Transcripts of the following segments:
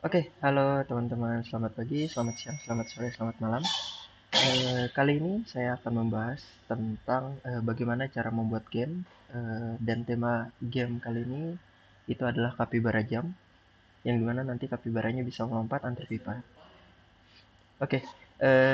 Oke, halo teman-teman, selamat pagi, selamat siang, selamat sore, selamat malam. Kali ini saya akan membahas tentang bagaimana cara membuat game, dan tema game kali ini itu adalah Capybara Jump, yang dimana nanti Capybaranya bisa melompat antar pipa. Oke,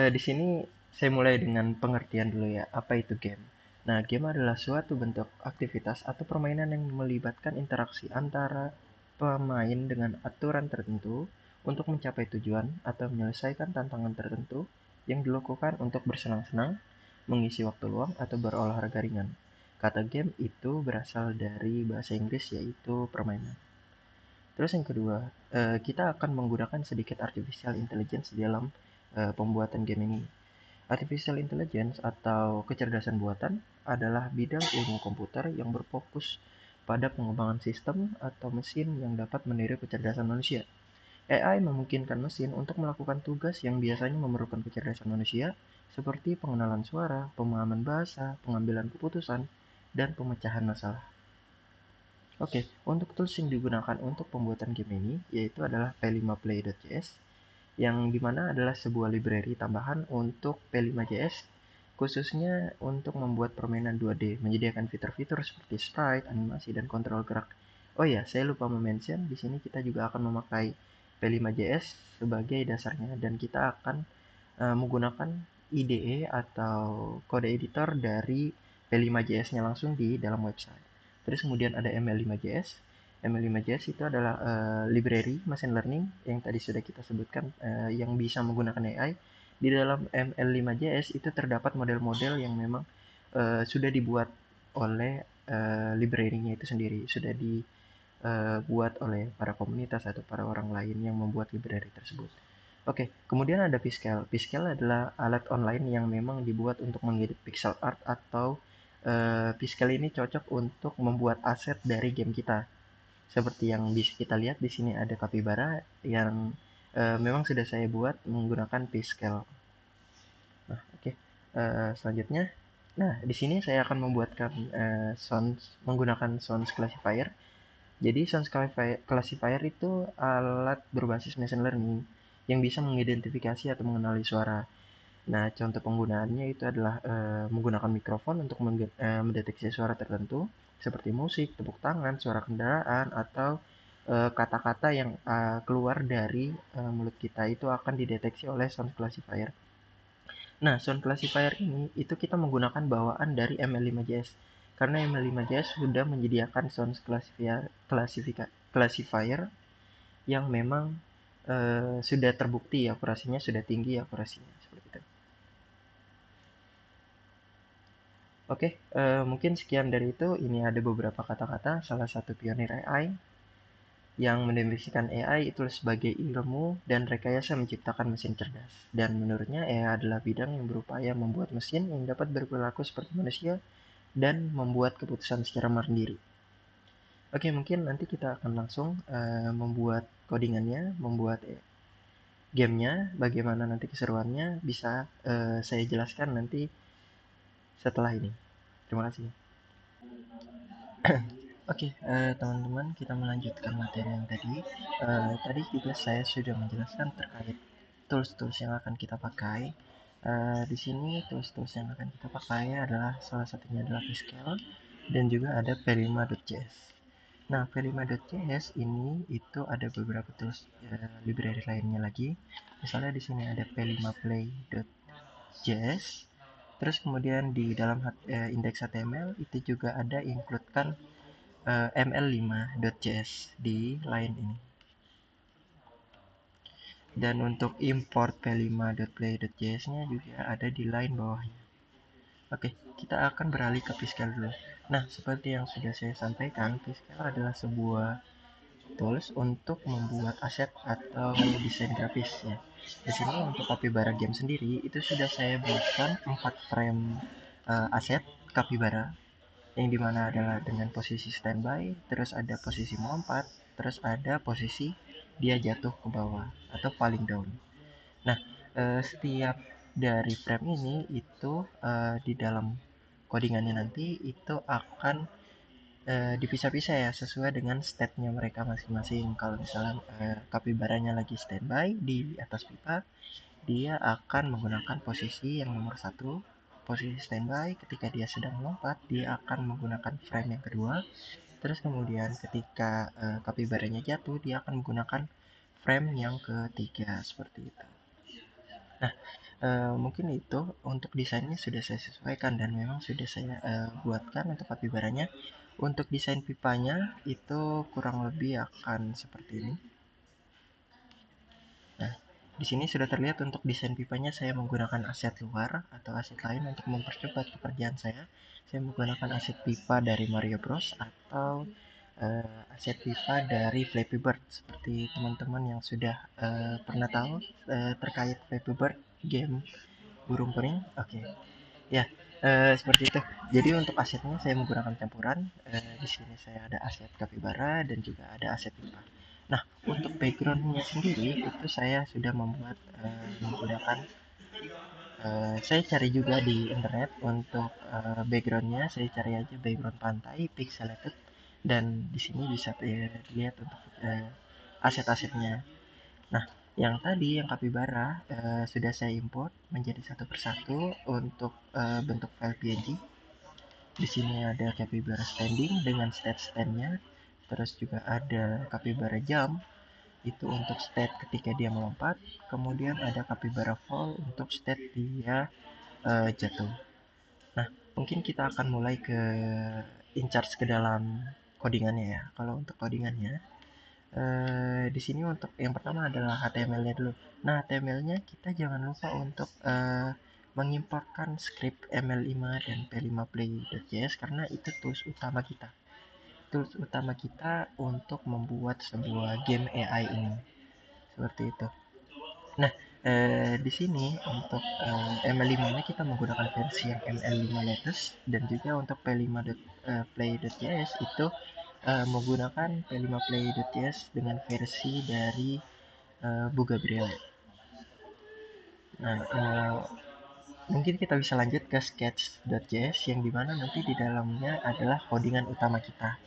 di sini saya mulai dengan pengertian dulu ya, apa itu game. Nah, game adalah suatu bentuk aktivitas atau permainan yang melibatkan interaksi antara pemain dengan aturan tertentu untuk mencapai tujuan atau menyelesaikan tantangan tertentu yang dilakukan untuk bersenang-senang, mengisi waktu luang, atau berolahraga ringan. Kata game itu berasal dari bahasa Inggris yaitu permainan. Terus yang kedua, kita akan menggunakan sedikit artificial intelligence di dalam pembuatan game ini. Artificial intelligence atau kecerdasan buatan adalah bidang ilmu komputer yang berfokus pada pengembangan sistem atau mesin yang dapat meniru kecerdasan manusia. AI memungkinkan mesin untuk melakukan tugas yang biasanya memerlukan kecerdasan manusia, seperti pengenalan suara, pemahaman bahasa, pengambilan keputusan, dan pemecahan masalah. Oke, untuk tools yang digunakan untuk pembuatan game ini yaitu adalah p5play.js yang dimana adalah sebuah library tambahan untuk P5JS khususnya untuk membuat permainan 2D, menyediakan fitur-fitur seperti sprite, animasi, dan kontrol gerak. Oh ya, saya lupa mention di sini kita juga akan memakai P5JS sebagai dasarnya dan kita akan menggunakan IDE atau kode editor dari P5JS-nya langsung di dalam website. Terus kemudian ada ML5JS. ML5JS itu adalah library machine learning yang tadi sudah kita sebutkan yang bisa menggunakan AI. Di dalam ML5JS itu terdapat model-model yang memang sudah dibuat oleh library-nya itu sendiri, sudah dibuat oleh para komunitas atau para orang lain yang membuat library tersebut. Oke, kemudian ada Piskel. Piskel adalah alat online yang memang dibuat untuk mengedit pixel art atau Piskel ini cocok untuk membuat aset dari game kita. Seperti yang bisa kita lihat di sini ada Capybara yang memang sudah saya buat menggunakan Piskel. Nah, oke. Selanjutnya, nah di sini saya akan membuatkan sounds menggunakan sounds classifier. Jadi sound classifier itu alat berbasis machine learning yang bisa mengidentifikasi atau mengenali suara. Nah, contoh penggunaannya itu adalah menggunakan mikrofon untuk mendeteksi suara tertentu seperti musik, tepuk tangan, suara kendaraan, atau kata-kata yang keluar dari mulut kita itu akan dideteksi oleh sound classifier. Nah, sound classifier ini itu kita menggunakan bawaan dari ML5JS. Karena ML5JS sudah menyediakan sound classifier yang memang sudah terbukti akurasinya sudah tinggi akurasinya seperti itu. Oke, mungkin sekian dari itu. Ini ada beberapa kata-kata salah satu pionir AI yang mendefinisikan AI itu sebagai ilmu dan rekayasa menciptakan mesin cerdas. Dan menurutnya AI adalah bidang yang berupaya membuat mesin yang dapat berperilaku seperti manusia dan membuat keputusan secara mandiri. Oke, mungkin nanti kita akan langsung membuat codingannya, membuat gamenya, bagaimana nanti keseruannya bisa saya jelaskan nanti setelah ini. Terima kasih. Oke, teman-teman, kita melanjutkan materi yang tadi. Tadi juga saya sudah menjelaskan terkait tools-tools yang akan kita pakai. Di sini tools-tools yang akan kita pakai adalah salah satunya adalah Pascal dan juga ada p5.js. Nah, p5.js ini itu ada beberapa tools library lainnya lagi. Misalnya di sini ada p5play.js. Terus kemudian di dalam index HTML itu juga ada includekan ml5.js di line ini. Dan untuk import p5.play.js-nya juga ada di line bawahnya. Oke, kita akan beralih ke Piskel dulu. Nah, seperti yang sudah saya sampaikan, Piskel adalah sebuah tools untuk membuat aset atau desain grafis ya. Di sini untuk Capybara game sendiri itu sudah saya buatkan 4 frame aset Capybara yang dimana adalah dengan posisi standby, terus ada posisi melompat, terus ada posisi dia jatuh ke bawah atau falling down. Nah, setiap dari frame ini itu di dalam codingannya nanti itu akan dipisah-pisah ya sesuai dengan state-nya mereka masing-masing. Kalau misalnya kapibaranya lagi standby di atas pipa, dia akan menggunakan posisi yang nomor satu, posisi standby. Ketika dia sedang melompat, dia akan menggunakan frame yang kedua. Terus kemudian ketika kapibaranya jatuh, dia akan menggunakan frame yang ketiga seperti itu. Nah, mungkin itu untuk desainnya sudah saya sesuaikan dan memang sudah saya buatkan untuk kapibaranya. Untuk desain pipanya itu kurang lebih akan seperti ini. Nah, di sini sudah terlihat untuk desain pipanya saya menggunakan aset luar atau aset lain untuk mempercepat pekerjaan saya. Saya menggunakan aset pipa dari Mario Bros atau aset pipa dari Flappy Bird seperti teman-teman yang sudah pernah tahu terkait Flappy Bird game burung kuning. Oke. Ya, seperti itu. Jadi untuk asetnya saya menggunakan campuran. Di sini saya ada aset capybara dan juga ada aset pipa. Nah, untuk backgroundnya sendiri itu saya sudah membuat menggunakan saya cari juga di internet untuk backgroundnya. Saya cari aja background pantai pixelated dan di sini bisa dilihat untuk aset-asetnya. Nah, yang tadi yang capybara sudah saya import menjadi satu persatu untuk bentuk file PNG. Di sini ada capybara standing dengan state stand-nya. Terus juga ada capybara jump itu untuk state ketika dia melompat. Kemudian ada capybara fall untuk state dia jatuh. Nah, mungkin kita akan mulai ke in charge ke dalam codingannya ya. Kalau untuk codingannya di sini untuk yang pertama adalah HTML-nya dulu. Nah, HTML-nya kita jangan lupa untuk mengimportkan script ML5 dan P5 Play.js karena itu tools utama kita. Tools utama kita untuk membuat sebuah game AI ini. Seperti itu. Nah, di sini untuk ML5-nya kita menggunakan versi yang ML5 latest dan juga untuk P5 Play.js itu menggunakan P5 Play.js dengan versi dari Bu Gabriel. Nah, mungkin kita bisa lanjut ke sketch.js yang dimana nanti di dalamnya adalah codingan utama kita.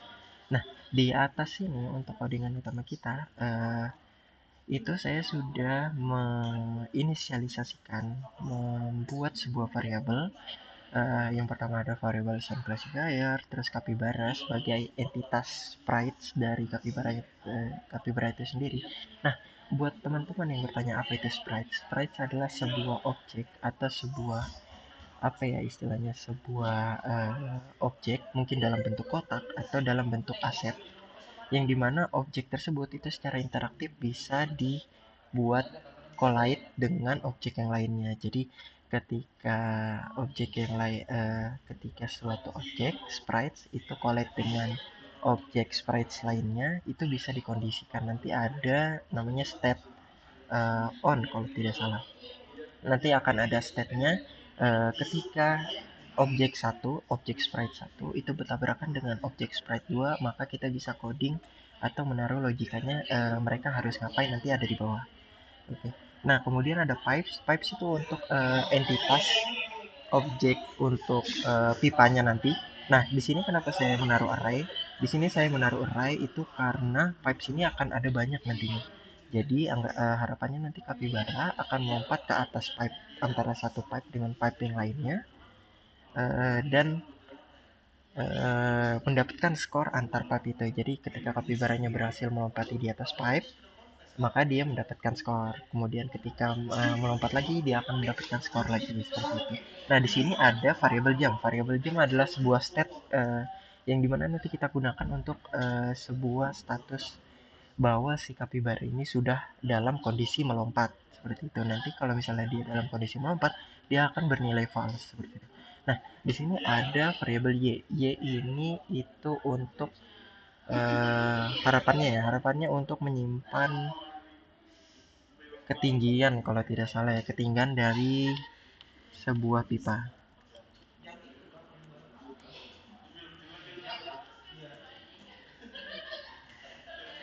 Nah, di atas ini untuk codingan utama kita, itu saya sudah menginisialisasikan, membuat sebuah variabel. Yang pertama ada variabel sound classifier, terus capybara sebagai entitas sprites dari capybara itu sendiri. Nah, buat teman-teman yang bertanya apa itu sprites, sprites adalah sebuah objek atau sebuah apa ya istilahnya sebuah objek mungkin dalam bentuk kotak atau dalam bentuk aset yang dimana objek tersebut itu secara interaktif bisa dibuat collide dengan objek yang lainnya. Jadi ketika objek yang lain ketika suatu objek sprites itu collide dengan objek sprites lainnya itu bisa dikondisikan nanti ada namanya state on kalau tidak salah. Nanti akan ada state-nya ketika objek satu, objek sprite satu itu bertabrakan dengan objek sprite 2, maka kita bisa coding atau menaruh logikanya mereka harus ngapain nanti ada di bawah. Oke. Nah, kemudian ada pipes. Pipes itu untuk entitas objek untuk pipanya nanti. Nah, di sini kenapa saya menaruh array? Di sini saya menaruh array itu karena pipes ini akan ada banyak nantinya. Jadi harapannya nanti capybara akan melompat ke atas pipe antara satu pipe dengan pipe yang lainnya dan mendapatkan skor antar pipe itu. Jadi ketika capibaranya berhasil melompati di atas pipe, maka dia mendapatkan skor. Kemudian ketika melompat lagi dia akan mendapatkan skor lagi seperti itu. Nah, di sini ada variabel jam. Variabel jam adalah sebuah state yang dimana nanti kita gunakan untuk sebuah status bahwa si capybara ini sudah dalam kondisi melompat seperti itu. Nanti kalau misalnya dia dalam kondisi melompat, dia akan bernilai false seperti itu. Nah, di sini ada variabel y. Y ini itu untuk harapannya untuk menyimpan ketinggian kalau tidak salah ya, ketinggian dari sebuah pipa.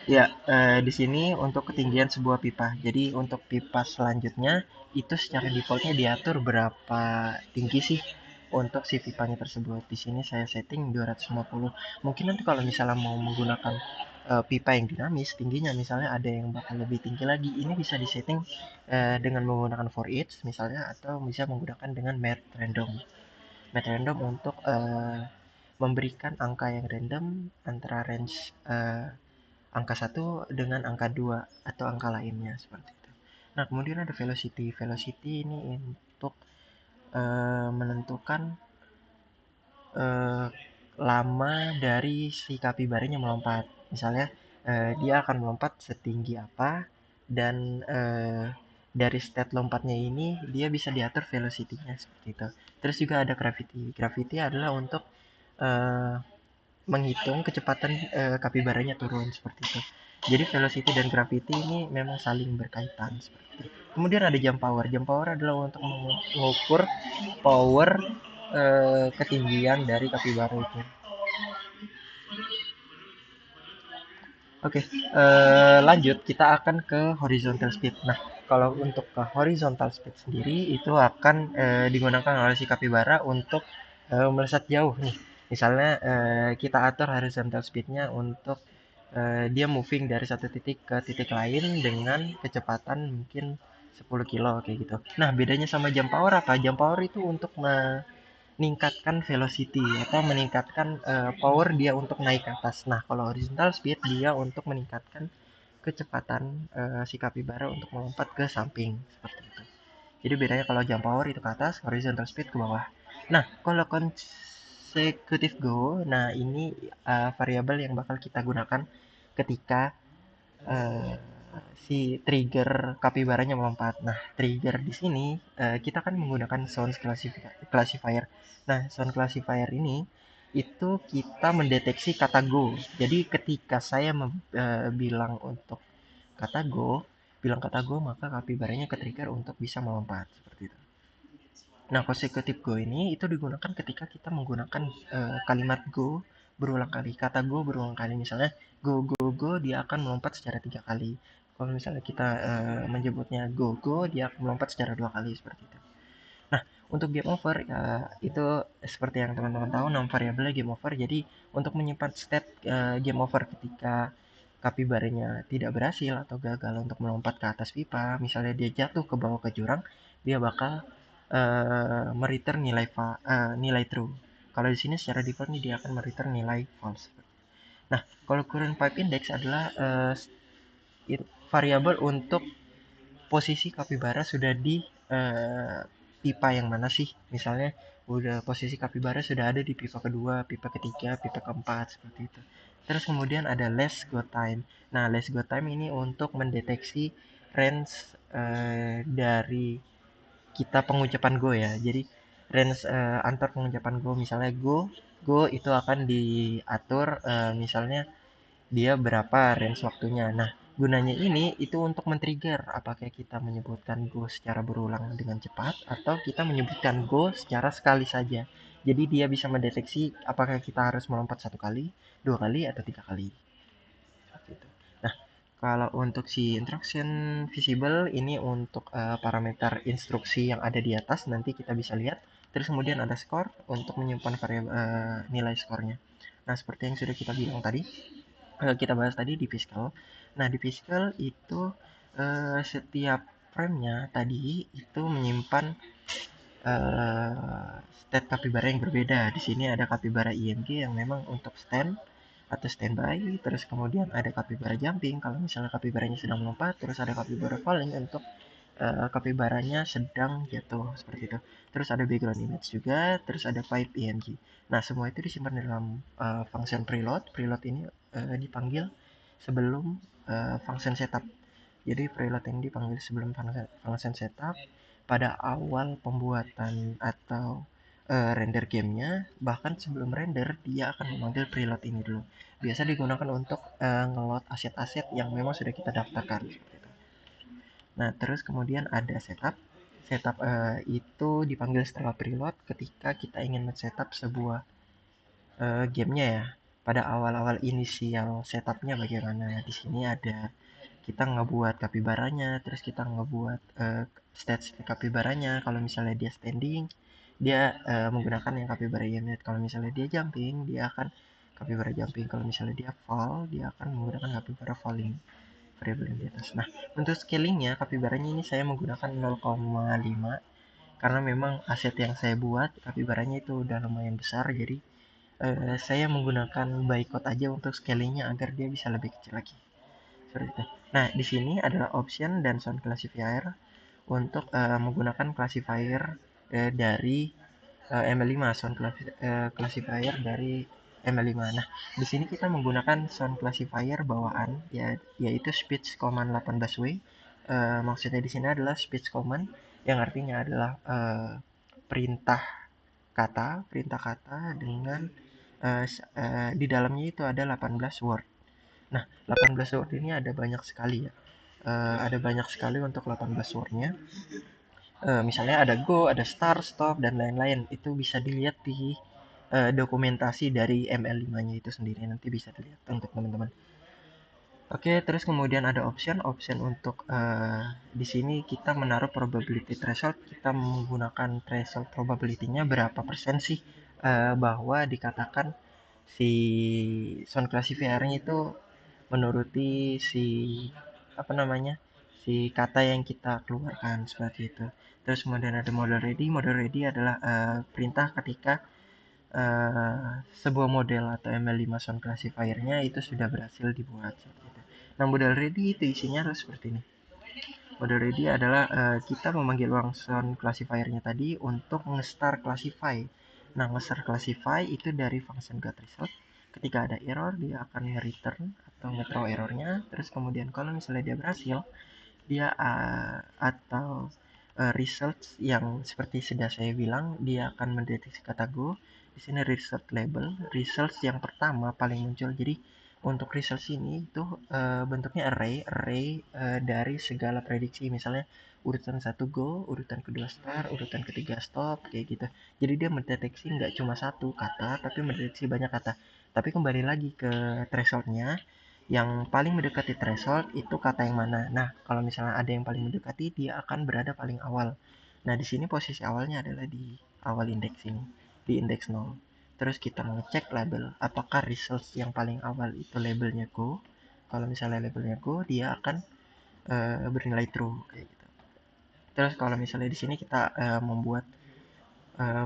Ya, di sini untuk ketinggian sebuah pipa. Jadi untuk pipa selanjutnya itu secara defaultnya diatur berapa tinggi sih untuk si pipanya tersebut. Di sini saya setting 250. Mungkin nanti kalau misalnya mau menggunakan pipa yang dinamis, tingginya misalnya ada yang bakal lebih tinggi lagi. Ini bisa disetting dengan menggunakan for each misalnya, atau bisa menggunakan dengan math random. Math random untuk memberikan angka yang random antara range angka satu dengan angka 2 atau angka lainnya seperti itu. Nah, kemudian ada velocity. Velocity ini untuk menentukan eh, lama dari si kapibaranya melompat. Misalnya dia akan melompat setinggi apa, dan dari state lompatnya ini dia bisa diatur velocity-nya seperti itu. Terus juga ada gravity. Gravity adalah untuk eh, menghitung kecepatan kapibaranya turun seperti itu. Jadi velocity dan gravity ini memang saling berkaitan seperti itu. Kemudian ada jump power. Jump power adalah untuk mengukur power ketinggian dari kapibara itu. Oke, lanjut kita akan ke horizontal speed. Nah, kalau untuk ke horizontal speed sendiri itu akan digunakan oleh si kapibara untuk melesat jauh nih. Misalnya kita atur horizontal speednya untuk dia moving dari satu titik ke titik lain dengan kecepatan mungkin 10 kilo kayak gitu. Nah, bedanya sama jump power apa? Jump power itu untuk meningkatkan velocity atau meningkatkan power dia untuk naik ke atas. Nah, kalau horizontal speed dia untuk meningkatkan kecepatan si kapibara untuk melompat ke samping seperti itu. Jadi bedanya kalau jump power itu ke atas, horizontal speed ke bawah. Nah, kalau consecutive go, nah ini variabel yang bakal kita gunakan ketika eh, si trigger kapibaranya melompat. Nah, trigger di sini kita kan menggunakan sound classifier. Nah, sound classifier ini itu kita mendeteksi kata go. Jadi ketika saya bilang untuk kata go, bilang kata go, maka kapibaranya ke trigger untuk bisa melompat seperti itu. Nah, consecutive go ini itu digunakan ketika kita menggunakan kalimat go berulang kali. Kata go berulang kali. Misalnya go go go dia akan melompat secara 3 kali. Kalau misalnya kita menyebutnya go go dia akan melompat secara 2 kali seperti itu. Nah, untuk game over itu seperti yang teman-teman tahu nama variabelnya game over. Jadi untuk menyimpan state game over ketika kapibaranya tidak berhasil atau gagal untuk melompat ke atas pipa, misalnya dia jatuh ke bawah ke jurang, dia bakal mereturn nilai true. Kalau di sini secara default dia akan mereturn nilai false. Nah, kalau current pipe index adalah variabel untuk posisi kapibara sudah di pipa yang mana sih. Misalnya udah posisi kapibara sudah ada di pipa kedua, pipa ketiga, pipa keempat seperti itu. Terus kemudian ada less go time. Nah, less go time ini untuk mendeteksi range dari kita pengucapan go ya. Jadi range antar pengucapan go, misalnya go itu akan diatur misalnya dia berapa range waktunya. Nah, gunanya ini itu untuk men-trigger apakah kita menyebutkan go secara berulang dengan cepat atau kita menyebutkan go secara sekali saja. Jadi dia bisa mendeteksi apakah kita harus melompat 1 kali, 2 kali, atau 3 kali. Gitu. Nah, kalau untuk si instruction visible ini untuk parameter instruksi yang ada di atas nanti kita bisa lihat. Terus kemudian ada score untuk menyimpan variabel nilai skornya. Nah, seperti yang sudah kita bilang tadi, kita bahas tadi di Fiscal. Nah, di Fiscal itu setiap frame-nya tadi itu menyimpan state kapibara yang berbeda. Di sini ada kapibara IMG yang memang untuk stand atau standby, terus kemudian ada kapibara jumping kalau misalnya kapibaranya sedang melompat, terus ada kapibara falling untuk kapibaranya sedang jatuh seperti itu. Terus ada background image juga, terus ada pipe EMG. Nah, semua itu disimpan dalam function preload. Preload ini dipanggil sebelum function setup. Jadi preload ini dipanggil sebelum function setup pada awal pembuatan atau render gamenya. Bahkan sebelum render dia akan memanggil preload ini dulu. Biasa digunakan untuk ngeload aset-aset yang memang sudah kita daftarkan. Nah, terus kemudian ada setup. Setup itu dipanggil setelah preload ketika kita ingin men-setup sebuah gamenya ya. Pada awal-awal inisial setupnya bagaimana. Di sini ada kita ngebuat kapibaranya, terus kita ngebuat stats kapibaranya. Kalau misalnya dia standing, dia menggunakan yang capybara unit. Kalau misalnya dia jumping, dia akan capybara jumping. Kalau misalnya dia fall, dia akan menggunakan capybara falling, variabel yang di atas. Nah, untuk scalingnya capibaranya ini saya menggunakan 0,5 karena memang aset yang saya buat capibaranya itu udah lumayan besar, jadi saya menggunakan bytecode aja untuk scalingnya agar dia bisa lebih kecil lagi. Seperti itu. Nah, di sini adalah option dan sound classifier untuk menggunakan classifier dari ML5, sound classifier dari ML5. Nah, di sini kita menggunakan sound classifier bawaan ya, yaitu speech command 18W. Maksudnya di sini adalah speech command yang artinya adalah perintah kata dengan di dalamnya itu ada 18 word. Nah, 18 word ini ada banyak sekali ya. Ada banyak sekali untuk 18 wordnya. Misalnya ada go, ada start, stop, dan lain-lain. Itu bisa dilihat di dokumentasi dari ML5-nya itu sendiri. Nanti bisa dilihat untuk teman-teman. Oke, terus kemudian ada option untuk di sini kita menaruh probability threshold. Kita menggunakan threshold probability-nya berapa persen sih bahwa dikatakan si sound classifier-nya itu menuruti si apa namanya si kata yang kita keluarkan seperti itu. Terus kemudian ada model ready. Model ready adalah perintah ketika sebuah model atau ML5 sound classifier-nya itu sudah berhasil dibuat seperti itu. Nah, model ready itu isinya harus seperti ini. Model ready adalah kita memanggil uang sound classifier-nya tadi untuk nge-start classify. Nah, nge-start classify itu dari function getResult. Ketika ada error, dia akan nge-return atau nge-throw errornya. Terus kemudian kalau misalnya dia berhasil, dia atau results yang seperti sudah saya bilang, dia akan mendeteksi kata go. Di sini result label, results yang pertama paling muncul. Jadi untuk results ini itu bentuknya array dari segala prediksi. Misalnya urutan 1 go, urutan kedua start, urutan ketiga stop, kayak gitu. Jadi dia mendeteksi nggak cuma satu kata, tapi mendeteksi banyak kata. Tapi kembali lagi ke thresholdnya, yang paling mendekati threshold itu kata yang mana. Nah, kalau misalnya ada yang paling mendekati, dia akan berada paling awal. Nah, di sini posisi awalnya adalah di awal indeks ini, di indeks 0. Terus kita mengecek label, apakah results yang paling awal itu labelnya go. Kalau misalnya labelnya go, dia akan bernilai true kayak gitu. Terus kalau misalnya di sini kita membuat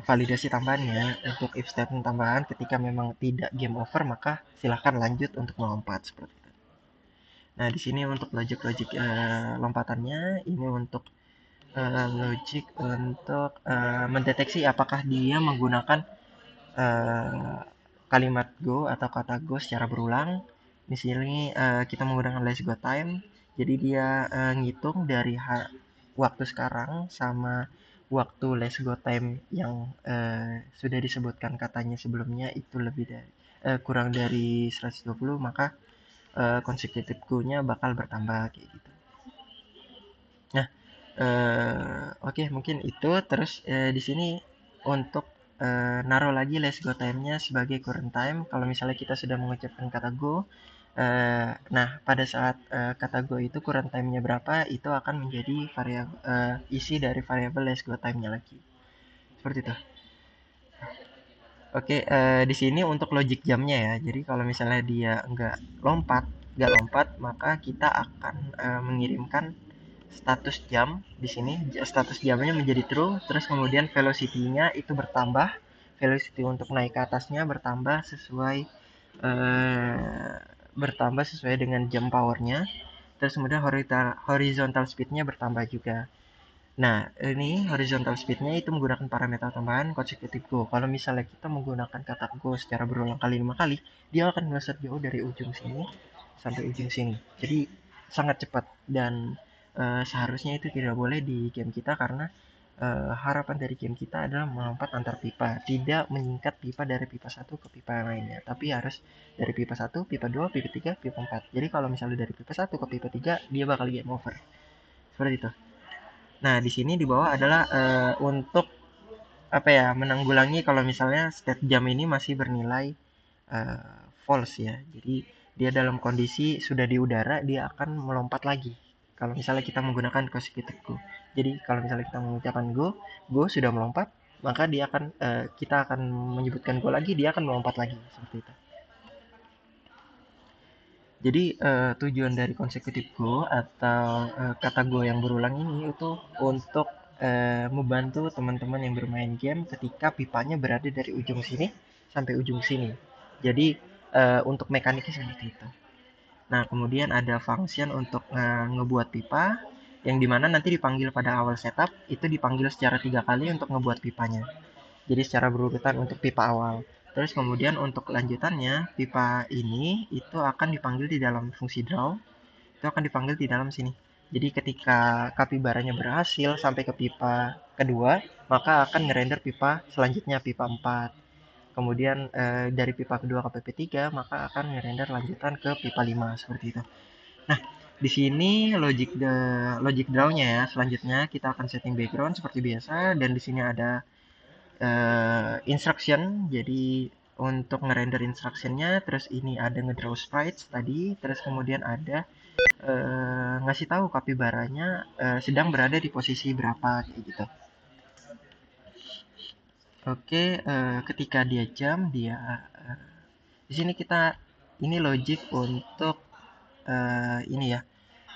validasi tambahannya untuk if statement tambahan, ketika memang tidak game over, maka silahkan lanjut untuk melompat seperti itu. Nah, di sini untuk logic lompatannya, ini untuk logic untuk mendeteksi apakah dia menggunakan eh, kalimat go atau kata go secara berulang. Di sini kita menggunakan let's go time. Jadi dia ngitung dari waktu sekarang sama waktu let's go time yang sudah disebutkan katanya sebelumnya itu lebih dari kurang dari 120, maka consecutive go-nya bakal bertambah kayak gitu. Nah, oke, mungkin itu. Terus di sini untuk naruh lagi let's go time-nya sebagai current time. Kalau misalnya kita sudah mengucapkan kata go, nah pada saat kata go itu current time-nya berapa, itu akan menjadi variabel isi dari variabel let's go time-nya lagi. Seperti itu. Oke, di sini untuk logic jamnya ya. Jadi kalau misalnya dia nggak lompat, maka kita akan mengirimkan status jam. Di sini status jamnya menjadi true, terus kemudian velocity-nya itu bertambah. Velocity untuk naik ke atasnya eh, bertambah sesuai dengan jam powernya. Terus kemudian horizontal speed-nya bertambah juga. Nah, ini horizontal speed-nya itu menggunakan parameter tambahan consecutive go. Kalau misalnya kita menggunakan kata go secara berulang kali 5 kali, dia akan melesat jauh dari ujung sini sampai ujung sini. Jadi sangat cepat, dan seharusnya itu tidak boleh di game kita karena harapan dari game kita adalah melompat antar pipa, tidak menyingkat pipa dari pipa 1 ke pipa yang lainnya, tapi harus dari pipa 1, pipa 2, pipa 3, pipa 4. Jadi kalau misalnya dari pipa 1 ke pipa 3, dia bakal game over. Seperti itu. Nah, di sini di bawah adalah untuk apa ya, menanggulangi kalau misalnya state jam ini masih bernilai false ya. Jadi dia dalam kondisi sudah di udara, dia akan melompat lagi. Kalau misalnya kita menggunakan consecutive go. Jadi kalau misalnya kita mengucapkan go sudah melompat, maka dia akan kita akan menyebutkan go lagi, dia akan melompat lagi seperti itu. Jadi tujuan dari consecutive go atau kata go yang berulang ini itu untuk membantu teman-teman yang bermain game ketika pipanya berada dari ujung sini sampai ujung sini. Jadi untuk mekaniknya seperti itu. Nah, kemudian ada function untuk ngebuat pipa yang dimana nanti dipanggil pada awal setup, itu dipanggil secara 3 kali untuk ngebuat pipanya. Jadi secara berurutan untuk pipa awal. Terus kemudian untuk lanjutannya, pipa ini itu akan dipanggil di dalam fungsi draw, itu akan dipanggil di dalam sini. Jadi ketika kapibaranya berhasil sampai ke pipa kedua, maka akan ngerender pipa selanjutnya, pipa 4. Kemudian dari pipa kedua ke pipa 3, maka akan ngerender lanjutan ke pipa 5 seperti itu. Nah, di sini logic draw-nya ya. Selanjutnya kita akan setting background seperti biasa, dan di sini ada instruction. Jadi untuk ngerender instructionnya, terus ini ada ngedraw sprites tadi, terus kemudian ada ngasih tahu kapibaranya sedang berada di posisi berapa kayak gitu. Oke, ketika dia jam, dia di sini kita ini logic untuk ini ya,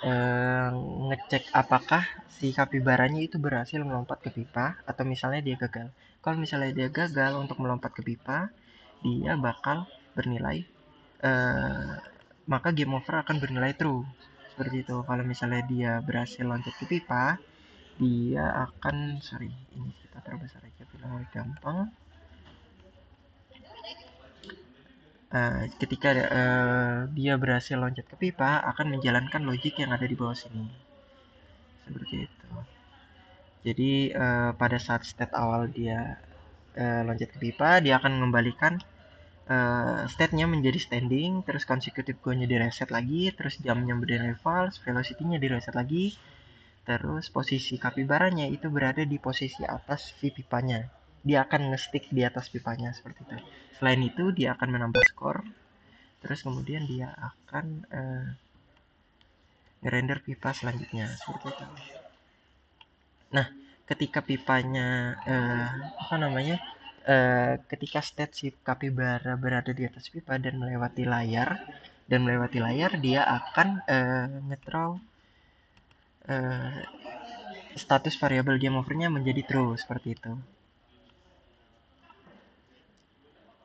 eh, ngecek apakah si kapibaranya itu berhasil melompat ke pipa atau misalnya dia gagal. Kalau misalnya dia gagal untuk melompat ke pipa, dia bakal bernilai eh, maka game over akan bernilai true. Seperti itu. Kalau misalnya dia berhasil loncat ke pipa, dia akan ini kita terbesar aja bilang gampang. Ketika dia berhasil loncat ke pipa, akan menjalankan logik yang ada di bawah sini. Seperti itu. Jadi pada saat state awal dia loncat ke pipa, dia akan mengembalikan state-nya menjadi standing, terus consecutive go-nya di reset lagi, terus jamnya menjadi false, velocity-nya di reset lagi, terus posisi kapibaranya itu berada di posisi atas si pipanya. Dia akan nge-stick di atas pipanya seperti itu. Selain itu, dia akan menambah skor, terus kemudian dia akan ngerender pipa selanjutnya seperti itu. Nah, ketika pipanya apa namanya? Ketika state si kapibara berada di atas pipa dan melewati layar dia akan nge-throw status variabel game overnya menjadi true seperti itu.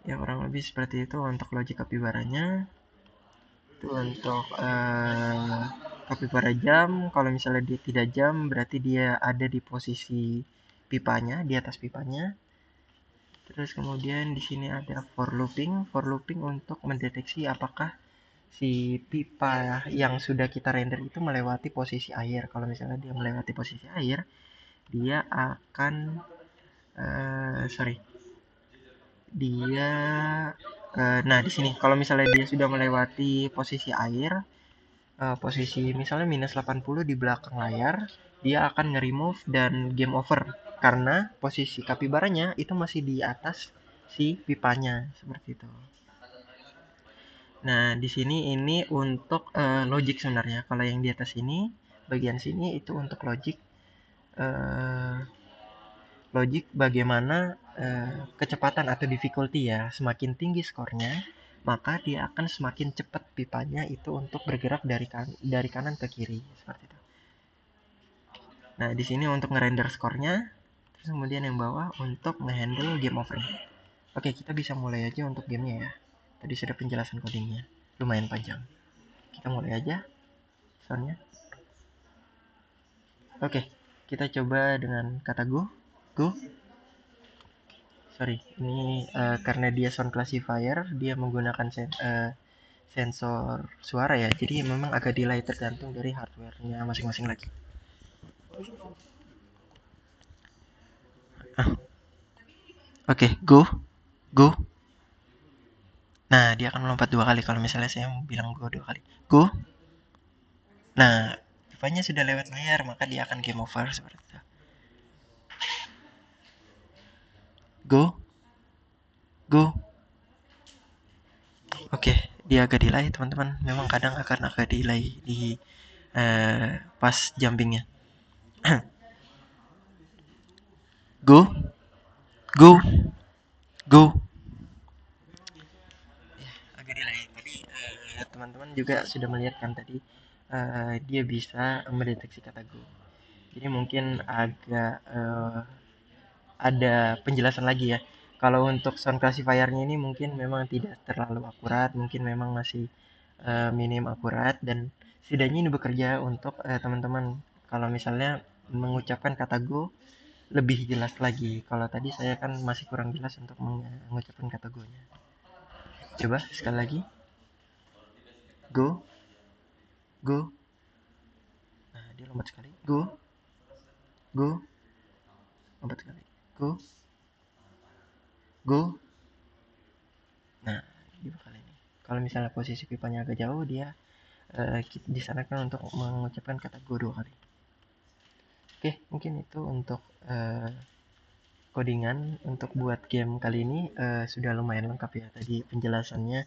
Ya kurang lebih seperti itu untuk logik kapibaranya. Itu untuk kapibara jam. Kalau misalnya dia tidak jam, berarti dia ada di posisi pipanya, di atas pipanya. Terus kemudian di sini ada for looping untuk mendeteksi apakah si pipa yang sudah kita render itu melewati posisi air. Kalau misalnya dia melewati posisi air, dia akan dia nah di sini kalau misalnya dia sudah melewati posisi air, posisi misalnya minus 80 di belakang layar, dia akan nge-remove dan game over karena posisi kapibaranya itu masih di atas si pipanya seperti itu. Nah, di sini ini untuk logic sebenarnya. Kalau yang di atas ini, bagian sini itu untuk logic logic bagaimana kecepatan atau difficulty ya. Semakin tinggi skornya, maka dia akan semakin cepat pipanya itu untuk bergerak dari kanan ke kiri seperti itu. Nah, di sini untuk ngerender skornya, terus kemudian yang bawah untuk ngehandle game over. Oke, kita bisa mulai aja untuk gamenya ya. Tadi sudah penjelasan codingnya, lumayan panjang. Kita mulai aja soundnya. Oke, kita coba dengan kata go. Go. Sorry, ini karena dia sound classifier, dia menggunakan sensor suara ya. Jadi memang agak delay tergantung dari hardware-nya masing-masing lagi. Oke, go. Go. Nah, dia akan melompat 2 kali kalau misalnya saya bilang go 2 kali. Go. Nah, pipanya sudah lewat layar, maka dia akan game over seperti itu. Go. Go. Oke, dia agak delay teman-teman. Memang kadang akan agak delay di pas jumpingnya. Go. Go, go. Agak delay. Tadi teman-teman juga sudah melihat kan tadi dia bisa mendeteksi kata go. Jadi mungkin agak ada penjelasan lagi ya. Kalau untuk sound classifier-nya ini mungkin memang tidak terlalu akurat, mungkin memang masih minim akurat dan setidaknya ini bekerja untuk teman-teman kalau misalnya mengucapkan kata go lebih jelas lagi. Kalau tadi saya kan masih kurang jelas untuk mengucapkan kata go-nya. Coba sekali lagi. Go, go. Nah, dia lompat sekali. Go, go, lompat sekali. Go, go. Nah, di kali ini. Kalau misalnya posisi pipanya agak jauh, dia disarankan untuk mengucapkan kata go 2 kali. Oke, mungkin itu untuk codingan untuk buat game kali ini sudah lumayan lengkap ya. Tadi penjelasannya,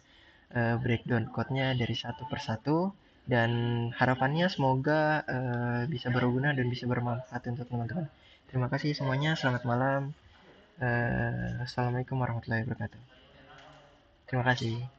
breakdown code-nya dari satu persatu, dan harapannya semoga bisa berguna dan bisa bermanfaat untuk teman-teman. Terima kasih semuanya, selamat malam. Assalamualaikum warahmatullahi wabarakatuh. Terima kasih.